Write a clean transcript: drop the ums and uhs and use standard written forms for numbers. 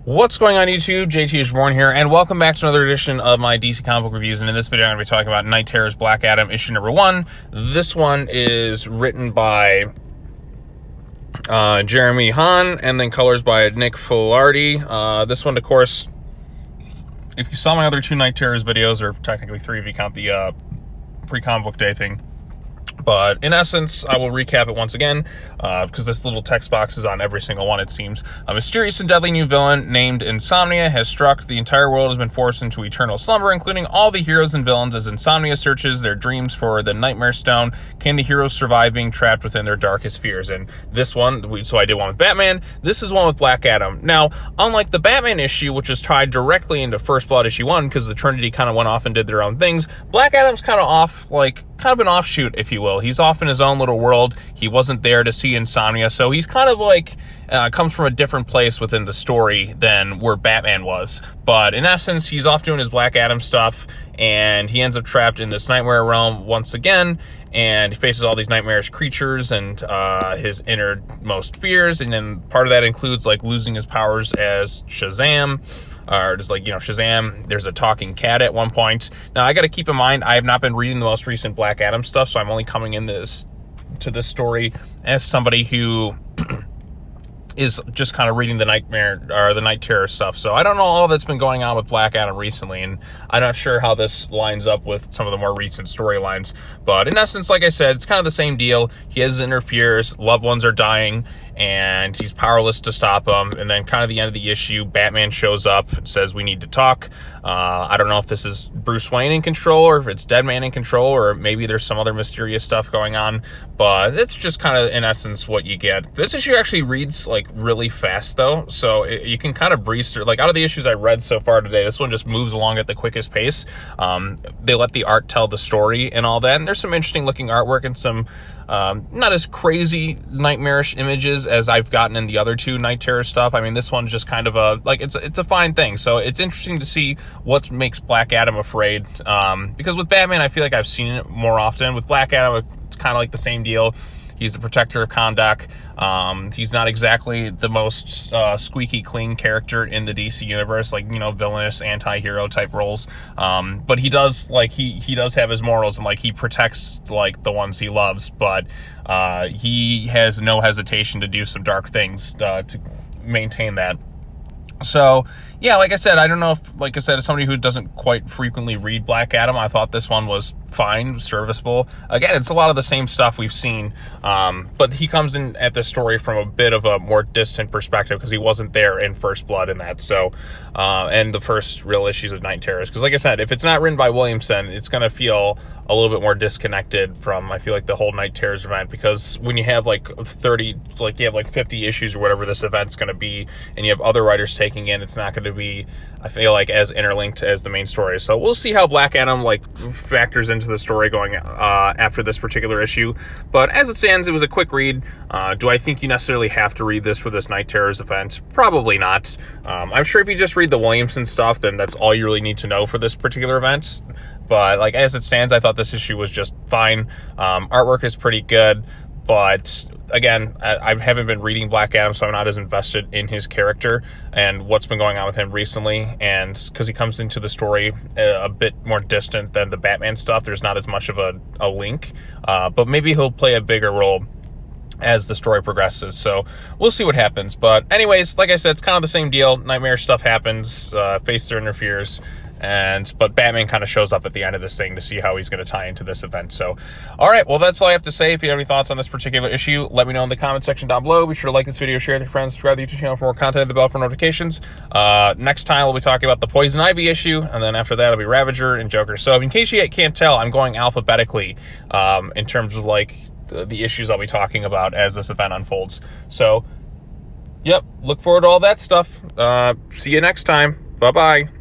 What's going on YouTube? JT is Born here, and welcome back to another edition of my DC comic book reviews. And in this video, I'm going to be talking about Night Terror's Black Adam issue number 1. This one is written by Jeremy Hahn, and then colors by Nick Filardi. This one, of course, if you saw my other 2 Night Terrors videos, or technically 3 if you count the free comic book day thing. But in essence, I will recap it once again, because this little text box is on every single one, it seems. A mysterious and deadly new villain named Insomnia has struck. The entire world has been forced into eternal slumber, including all the heroes and villains, as Insomnia searches their dreams for the Nightmare Stone. Can the heroes survive being trapped within their darkest fears? And this one, so I did one with Batman. This is one with Black Adam. Now, unlike the Batman issue, which is tied directly into First Blood issue 1, because the Trinity kind of went off and did their own things, Black Adam's kind of off, like, kind of an offshoot, if you will. He's off in his own little world. He wasn't there to see Insomnia, so he's kind of like comes from a different place within the story than where Batman was. But in essence, he's off doing his Black Adam stuff, and he ends up trapped in this nightmare realm once again, and he faces all these nightmarish creatures and his innermost fears. And then part of that includes like losing his powers as Shazam, or just like, you know, Shazam. There's a talking cat at one point. Now, I got to keep in mind, I have not been reading the most recent Black Adam stuff, so I'm only coming in to this story as somebody who is just kind of reading the Nightmare or the Night Terror stuff. So I don't know all that's been going on with Black Adam recently, and I'm not sure how this lines up with some of the more recent storylines. But in essence, like I said, it's kind of the same deal. He has his inner fears, loved ones are dying, and he's powerless to stop them. And then kind of the end of the issue, Batman shows up and says, we need to talk. I don't know if this is Bruce Wayne in control, or if it's Deadman in control, or maybe there's some other mysterious stuff going on. But it's just kind of, in essence, what you get. This issue actually reads, like, really fast, though. So you can kind of breeze through. Like, out of the issues I read so far today, this one just moves along at the quickest pace. They let the art tell the story and all that. And there's some interesting-looking artwork and some not as crazy nightmarish images as I've gotten in the other 2 Night Terror stuff. I mean, this one's just kind of a, like, it's a fine thing. So it's interesting to see what makes Black Adam afraid. Because with Batman, I feel like I've seen it more often. With Black Adam, it's kind of like the same deal. He's the protector of Kahndaq. He's not exactly the most squeaky clean character in the DC universe, like, you know, villainous anti-hero type roles. But he does, like, he does have his morals, and like he protects like the ones he loves, but he has no hesitation to do some dark things to maintain that. So yeah, like I said, I don't know if, like I said, as somebody who doesn't quite frequently read Black Adam, I thought this one was fine, serviceable. Again, it's a lot of the same stuff we've seen, but he comes in at this story from a bit of a more distant perspective because he wasn't there in First Blood and that. So, and the first real issues of Night Terrors. Because like I said, if it's not written by Williamson, it's going to feel a little bit more disconnected from, I feel like, the whole Night Terrors event. Because when you have like 30, like you have like 50 issues or whatever this event's going to be, and you have other writers taking in, it's not going to be, I feel like, as interlinked as the main story. So we'll see how Black Adam like factors into the story going after this particular issue. But as it stands, it was a quick read. Do I think you necessarily have to read this for this Night Terrors event? Probably not. I'm sure if you just read the Williamson stuff, then that's all you really need to know for this particular event. But like, as it stands, I thought this issue was just fine. Artwork is pretty good, but again, I haven't been reading Black Adam, so I'm not as invested in his character and what's been going on with him recently. And because he comes into the story a bit more distant than the Batman stuff, there's not as much of a link. But maybe he'll play a bigger role as the story progresses. So we'll see what happens. But anyways, like I said, it's kind of the same deal. Nightmare stuff happens, face their interferes. But Batman kind of shows up at the end of this thing to see how he's going to tie into this event. So, all right, well, that's all I have to say. If you have any thoughts on this particular issue, let me know in the comment section down below. Be sure to like this video, share it with your friends, subscribe to the YouTube channel for more content, and the bell for notifications. Next time, we'll be talking about the Poison Ivy issue, and then after that, it'll be Ravager and Joker. So, in case you can't tell, I'm going alphabetically in terms of like the issues I'll be talking about as this event unfolds. So, yep, look forward to all that stuff. See you next time. Bye-bye.